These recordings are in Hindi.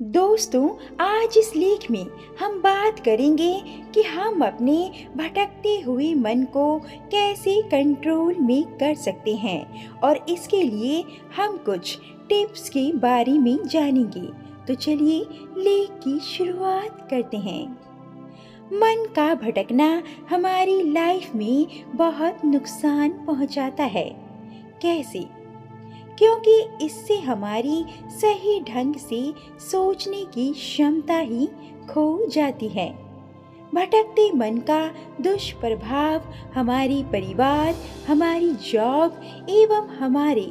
दोस्तों, आज इस लेख में हम बात करेंगे कि हम अपने भटकते हुए मन को कैसे कंट्रोल में कर सकते हैं और इसके लिए हम कुछ टिप्स के बारे में जानेंगे। तो चलिए लेख की शुरुआत करते हैं। मन का भटकना हमारी लाइफ में बहुत नुकसान पहुंचाता है। कैसे? क्योंकि इससे हमारी सही ढंग से सोचने की क्षमता ही खो जाती है। भटकते मन का दुष्प्रभाव हमारे परिवार, हमारी जॉब एवं हमारे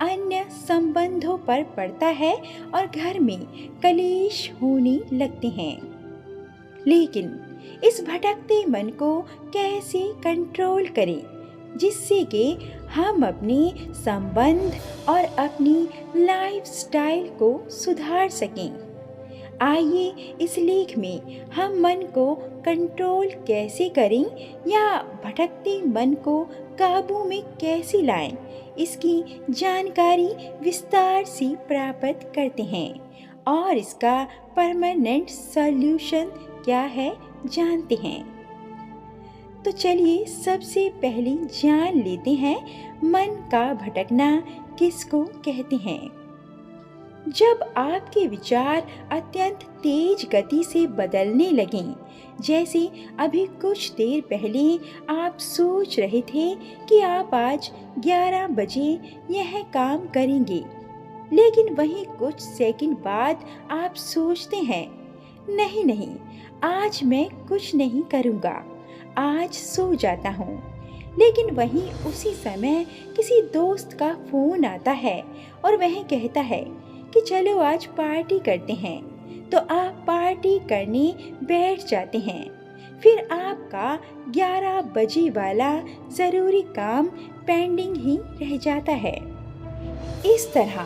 अन्य संबंधों पर पड़ता है और घर में कलेश होने लगते हैं। लेकिन इस भटकते मन को कैसे कंट्रोल करें जिससे कि हम अपने संबंध और अपनी लाइफस्टाइल को सुधार सकें। आइए इस लेख में हम मन को कंट्रोल कैसे करें या भटकते मन को काबू में कैसे लाएं, इसकी जानकारी विस्तार से प्राप्त करते हैं और इसका परमानेंट सॉल्यूशन क्या है जानते हैं। तो चलिए सबसे पहले जान लेते हैं मन का भटकना किसको कहते हैं। जब आपके विचार अत्यंत तेज गति से बदलने लगें, जैसे अभी कुछ देर पहले आप सोच रहे थे कि आप आज 11 बजे यह काम करेंगे, लेकिन वहीं कुछ सेकंड बाद आप सोचते हैं नहीं नहीं, आज मैं कुछ नहीं करूँगा, आज सो जाता हूँ। लेकिन वहीं उसी समय किसी दोस्त का फोन आता है और वह कहता है कि चलो आज पार्टी करते हैं, तो आप पार्टी करने बैठ जाते हैं। फिर आपका 11 बजे वाला ज़रूरी काम पेंडिंग ही रह जाता है। इस तरह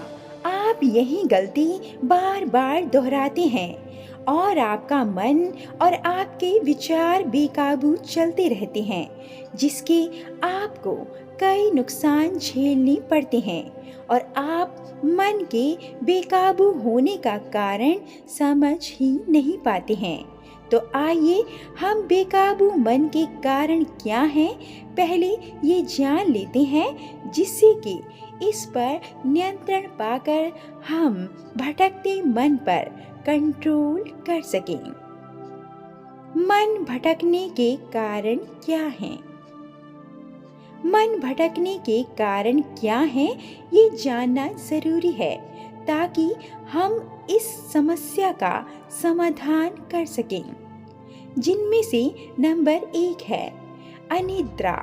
आप यही गलती बार बार दोहराते हैं और आपका मन और आपके विचार बेकाबू चलते रहते हैं, जिसके आपको कई नुकसान झेलने पड़ते हैं और आप मन के बेकाबू होने का कारण समझ ही नहीं पाते हैं। तो आइए हम बेकाबू मन के कारण क्या हैं पहले ये जान लेते हैं, जिससे कि इस पर नियंत्रण पाकर हम भटकते मन पर कंट्रोल कर सकें। मन भटकने के कारण क्या हैं? मन भटकने के कारण क्या हैं ये जानना जरूरी है ताकि हम इस समस्या का समाधान कर सकें। जिनमें से नंबर 1 है अनिद्रा।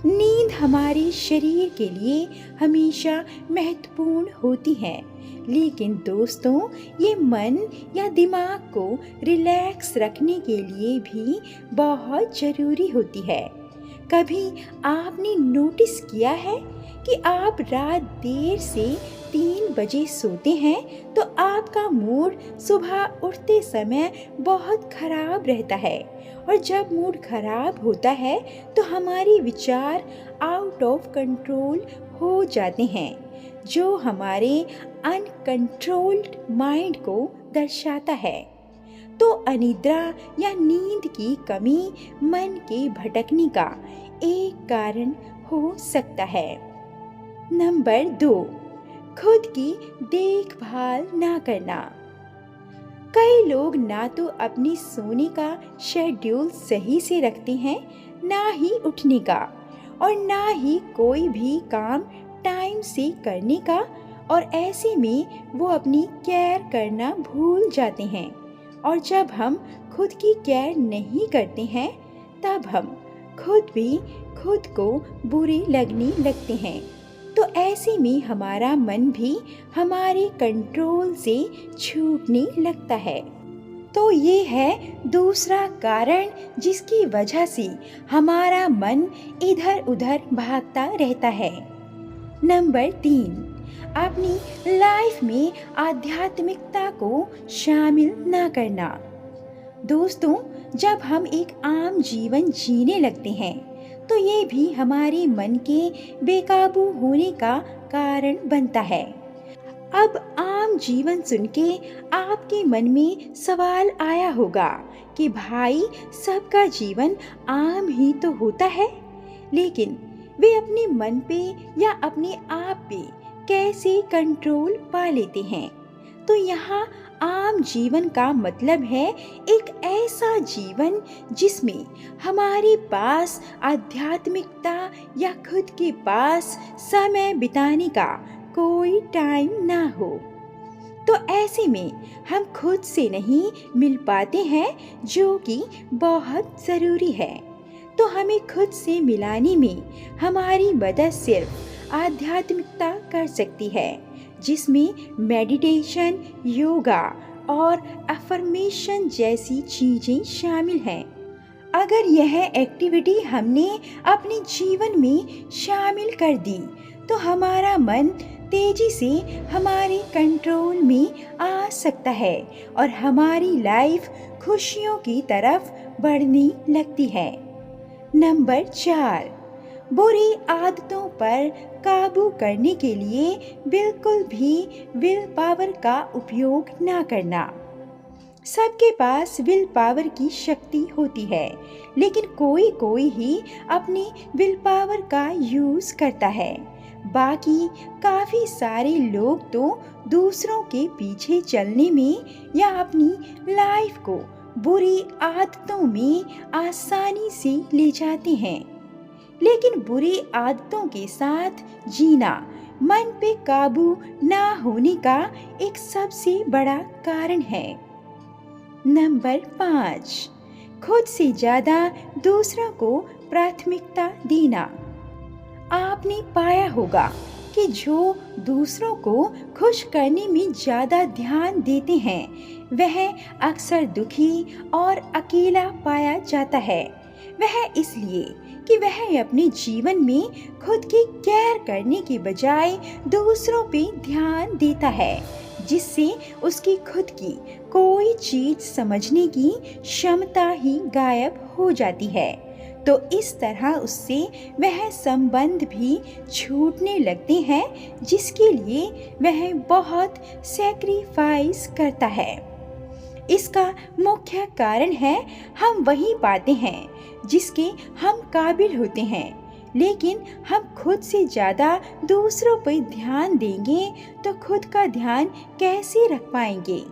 नींद हमारे शरीर के लिए हमेशा महत्वपूर्ण होती है, लेकिन दोस्तों ये मन या दिमाग को रिलैक्स रखने के लिए भी बहुत ज़रूरी होती है। कभी आपने नोटिस किया है कि आप रात देर से 3 बजे सोते हैं तो आपका मूड सुबह उठते समय बहुत खराब रहता है, और जब मूड खराब होता है तो हमारे विचार आउट ऑफ कंट्रोल हो जाते हैं, जो हमारे अनकंट्रोल्ड माइंड को दर्शाता है। तो अनिद्रा या नींद की कमी मन के भटकने का एक कारण हो सकता है। नंबर 2, खुद की देखभाल ना करना। कई लोग ना तो अपनी सोने का शेड्यूल सही से रखते हैं, ना ही उठने का, और ना ही कोई भी काम टाइम से करने का, और ऐसे में वो अपनी केयर करना भूल जाते हैं। और जब हम खुद की केयर नहीं करते हैं तब हम खुद भी खुद को बुरे लगने लगते हैं। तो ऐसे में हमारा मन भी हमारे कंट्रोल से छूटने लगता है। तो ये है दूसरा कारण जिसकी वजह से हमारा मन इधर उधर भागता रहता है। नंबर 3, अपनी लाइफ में आध्यात्मिकता को शामिल ना करना। दोस्तों, जब हम एक आम जीवन जीने लगते हैं तो ये भी हमारे मन के बेकाबू होने का कारण बनता है। अब आम जीवन सुन के आपके मन में सवाल आया होगा कि भाई सबका जीवन आम ही तो होता है, लेकिन वे अपने मन पे या अपने आप पे कैसे कंट्रोल पा लेते हैं। तो यहाँ आम जीवन का मतलब है एक ऐसा जीवन जिसमें हमारे पास आध्यात्मिकता या खुद के पास समय बिताने का कोई टाइम ना हो। तो ऐसे में हम खुद से नहीं मिल पाते हैं, जो कि बहुत ज़रूरी है। तो हमें खुद से मिलाने में हमारी मदद सिर्फ आध्यात्मिकता कर सकती है, जिसमें मेडिटेशन, योगा और अफर्मेशन जैसी चीज़ें शामिल हैं। अगर यह एक्टिविटी हमने अपने जीवन में शामिल कर दी तो हमारा मन तेजी से हमारे कंट्रोल में आ सकता है और हमारी लाइफ खुशियों की तरफ बढ़ने लगती है। नंबर 4, बुरी आदतों पर काबू करने के लिए बिल्कुल भी विल पावर का उपयोग ना करना। सबके पास विल पावर की शक्ति होती है, लेकिन कोई कोई ही अपनी विल पावर का यूज़ करता है। बाकी काफ़ी सारे लोग तो दूसरों के पीछे चलने में या अपनी लाइफ को बुरी आदतों में आसानी से ले जाते हैं। लेकिन बुरी आदतों के साथ जीना मन पे काबू ना होने का एक सबसे बड़ा कारण है। नंबर 5, खुद से ज़्यादा दूसरों को प्राथमिकता देना। आपने पाया होगा कि जो दूसरों को खुश करने में ज़्यादा ध्यान देते हैं, वह अक्सर दुखी और अकेला पाया जाता है। वह इसलिए कि वह अपने जीवन में खुद की केयर करने के बजाय दूसरों पे ध्यान देता है, जिससे उसकी खुद की कोई चीज़ समझने की क्षमता ही गायब हो जाती है। तो इस तरह उससे वह संबंध भी छूटने लगते हैं, जिसके लिए वह बहुत सैक्रिफाइस करता है। इसका मुख्य कारण है हम वही पाते हैं जिसके हम काबिल होते हैं, लेकिन हम खुद से ज़्यादा दूसरों पर ध्यान देंगे तो खुद का ध्यान कैसे रख पाएंगे,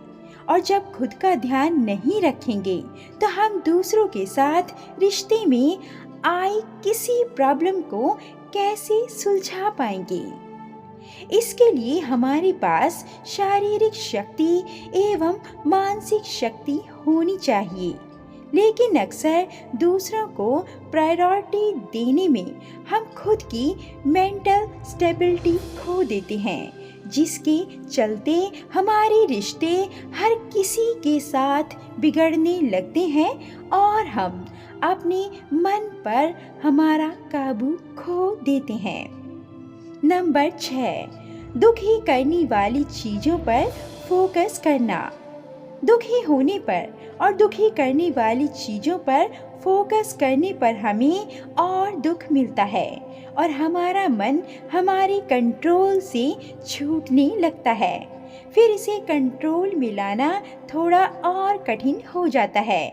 और जब खुद का ध्यान नहीं रखेंगे तो हम दूसरों के साथ रिश्ते में आई किसी प्रॉब्लम को कैसे सुलझा पाएंगे। इसके लिए हमारे पास शारीरिक शक्ति एवं मानसिक शक्ति होनी चाहिए, लेकिन अक्सर दूसरों को प्रायोरिटी देने में हम खुद की मेंटल स्टेबिलिटी खो देते हैं, जिसके चलते हमारे रिश्ते हर किसी के साथ बिगड़ने लगते हैं और हम अपने मन पर हमारा काबू खो देते हैं। नंबर 6, दुखी करने वाली चीज़ों पर फोकस करना। दुखी होने पर और दुखी करने वाली चीज़ों पर फोकस करने पर हमें और दुख मिलता है और हमारा मन हमारे कंट्रोल से छूटने लगता है। फिर इसे कंट्रोल में लाना थोड़ा और कठिन हो जाता है।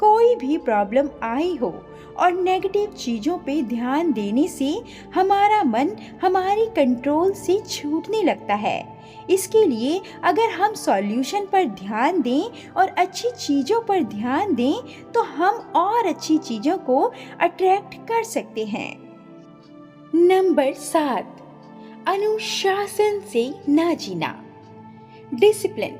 कोई भी प्रॉब्लम आई हो और नेगेटिव चीज़ों पे ध्यान देने से हमारा मन हमारे कंट्रोल से छूटने लगता है। इसके लिए अगर हम सॉल्यूशन पर ध्यान दें और अच्छी चीज़ों पर ध्यान दें तो हम और अच्छी चीज़ों को अट्रैक्ट कर सकते हैं। नंबर 7, अनुशासन से ना जीना। डिसिप्लिन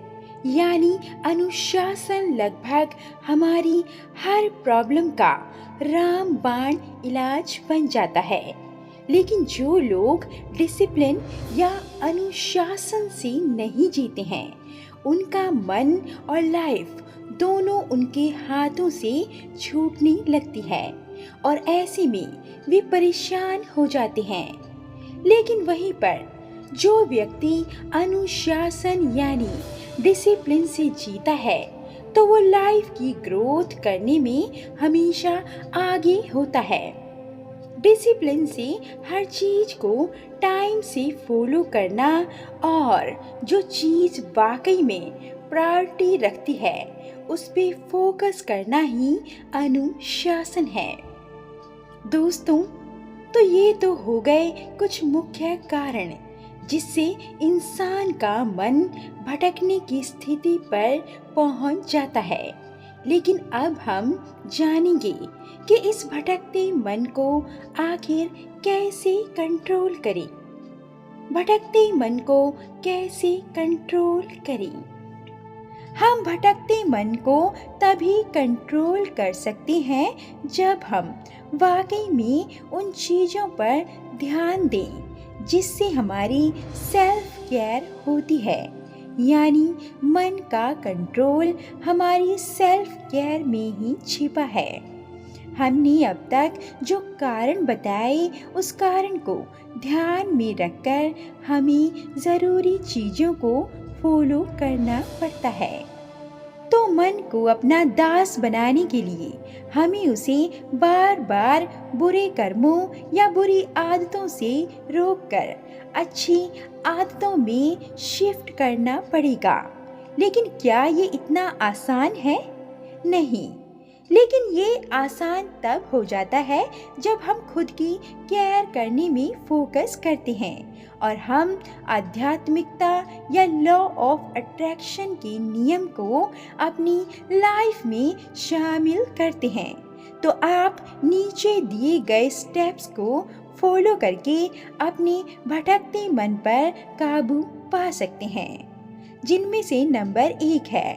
यानी अनुशासन लगभग हमारी हर प्रॉब्लम का रामबाण इलाज बन जाता है। लेकिन जो लोग डिसिप्लिन या अनुशासन से नहीं जीते हैं, उनका मन और लाइफ दोनों उनके हाथों से छूटने लगती है और ऐसे में वे परेशान हो जाते हैं। लेकिन वहीं पर जो व्यक्ति अनुशासन यानी डिसिप्लिन से जीता है, तो वो लाइफ की ग्रोथ करने में हमेशा आगे होता है। डिसिप्लिन से हर चीज को टाइम से फॉलो करना और जो चीज वाकई में प्रायोरिटी रखती है उस पे फोकस करना ही अनुशासन है। दोस्तों, तो ये तो हो गए कुछ मुख्य कारण जिससे इंसान का मन भटकने की स्थिति पर पहुंच जाता है। लेकिन अब हम जानेंगे कि इस भटकते मन को आखिर कैसे कंट्रोल करें। भटकते मन को कैसे कंट्रोल करें? हम भटकते मन को तभी कंट्रोल कर सकते हैं जब हम वाकई में उन चीज़ों पर ध्यान दें जिससे हमारी सेल्फ केयर होती है। यानी मन का कंट्रोल हमारी सेल्फ केयर में ही छिपा है। हमने अब तक जो कारण बताए उस कारण को ध्यान में रखकर हमें ज़रूरी चीज़ों को फॉलो करना पड़ता है। तो मन को अपना दास बनाने के लिए हमें उसे बार बार बुरे कर्मों या बुरी आदतों से रोककर अच्छी आदतों में शिफ्ट करना पड़ेगा। लेकिन क्या ये इतना आसान है? नहीं, लेकिन ये आसान तब हो जाता है जब हम खुद की केयर करने में फोकस करते हैं और हम आध्यात्मिकता या लॉ ऑफ अट्रैक्शन के नियम को अपनी लाइफ में शामिल करते हैं। तो आप नीचे दिए गए स्टेप्स को फॉलो करके अपने भटकते मन पर काबू पा सकते हैं, जिनमें से नंबर 1 है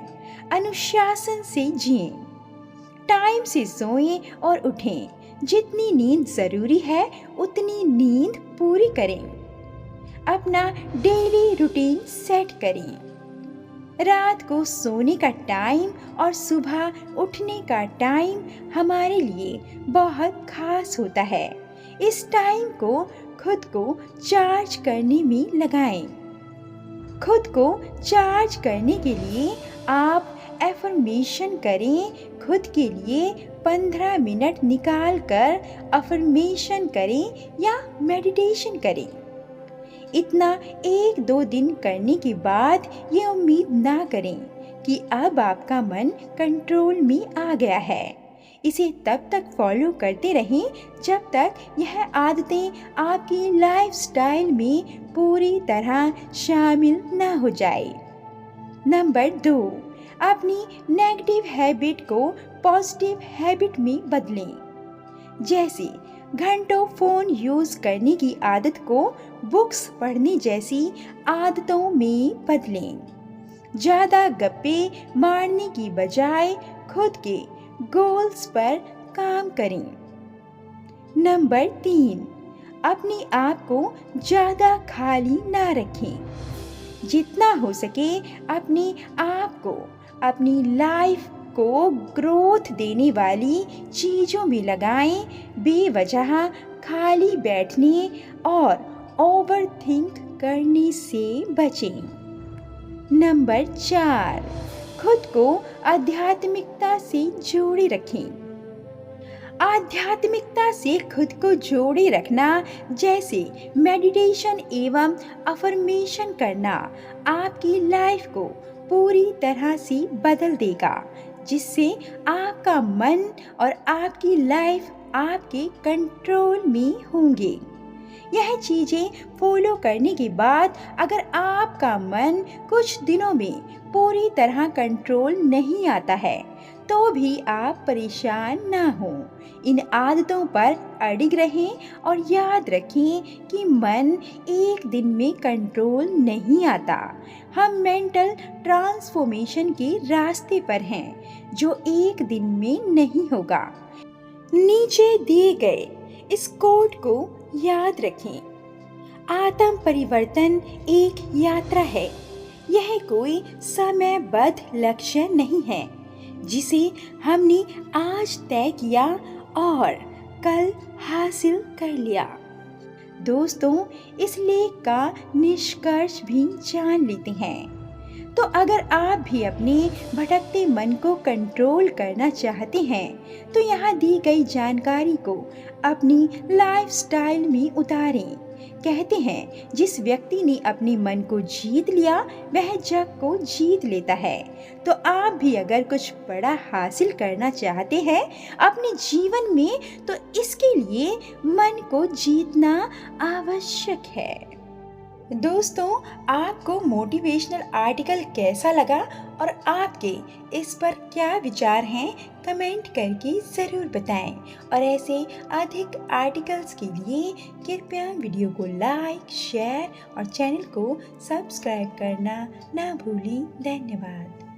अनुशासन से जिएं। टाइम से सोएं और उठें। जितनी नींद ज़रूरी है उतनी नींद पूरी करें। अपना डेली रूटीन सेट करें। रात को सोने का टाइम और सुबह उठने का टाइम हमारे लिए बहुत खास होता है। इस टाइम को खुद को चार्ज करने में लगाएं। खुद को चार्ज करने के लिए आप एफर्मेशन करें। खुद के लिए 15 मिनट निकाल कर अफर्मेशन करें या मेडिटेशन करें। इतना 1-2 दिन करने के बाद ये उम्मीद ना करें कि अब आपका मन कंट्रोल में आ गया है। इसे तब तक फॉलो करते रहें जब तक यह आदतें आपकी लाइफस्टाइल में पूरी तरह शामिल ना हो जाए। नंबर 2, अपनी नेगेटिव हैबिट को पॉजिटिव हैबिट में बदलें। जैसे घंटों फ़ोन यूज़ करने की आदत को बुक्स पढ़ने जैसी आदतों में बदलें। ज़्यादा गप्पे मारने की बजाय खुद के गोल्स पर काम करें। नंबर 3, अपने आप को ज़्यादा खाली ना रखें। जितना हो सके अपने आप को अपनी लाइफ को ग्रोथ देने वाली चीज़ों में लगाएं। बेवजह खाली बैठने और ओवर थिंक करने से बचें। नंबर 4, खुद को आध्यात्मिकता से जोड़े रखें। आध्यात्मिकता से खुद को जोड़े रखना जैसे मेडिटेशन एवं अफर्मेशन करना आपकी लाइफ को पूरी तरह से बदल देगा, जिससे आपका मन और आपकी लाइफ आपके कंट्रोल में होंगे। यह चीज़ें फॉलो करने के बाद अगर आपका मन कुछ दिनों में पूरी तरह कंट्रोल नहीं आता है तो भी आप परेशान ना हों। इन आदतों पर अडिग रहें और याद रखें कि मन एक दिन में कंट्रोल नहीं आता। हम मेंटल ट्रांसफॉर्मेशन के रास्ते पर हैं जो एक दिन में नहीं होगा। नीचे दिए गए इस कोट को याद रखें। आत्म परिवर्तन एक यात्रा है। यह कोई समयबद्ध लक्ष्य नहीं है जिसे हमने आज तय किया और कल हासिल कर लिया। दोस्तों, इस लेख का निष्कर्ष भी जान लेते हैं। तो अगर आप भी अपने भटकते मन को कंट्रोल करना चाहते हैं तो यहाँ दी गई जानकारी को अपनी लाइफस्टाइल में उतारें। कहते हैं जिस व्यक्ति ने अपने मन को जीत लिया वह जग को जीत लेता है। तो आप भी अगर कुछ बड़ा हासिल करना चाहते हैं अपने जीवन में तो इसके लिए मन को जीतना आवश्यक है। दोस्तों, आपको मोटिवेशनल आर्टिकल कैसा लगा और आपके इस पर क्या विचार हैं कमेंट करके ज़रूर बताएं। और ऐसे अधिक आर्टिकल्स के लिए कृपया वीडियो को लाइक, शेयर और चैनल को सब्सक्राइब करना ना भूलें। धन्यवाद।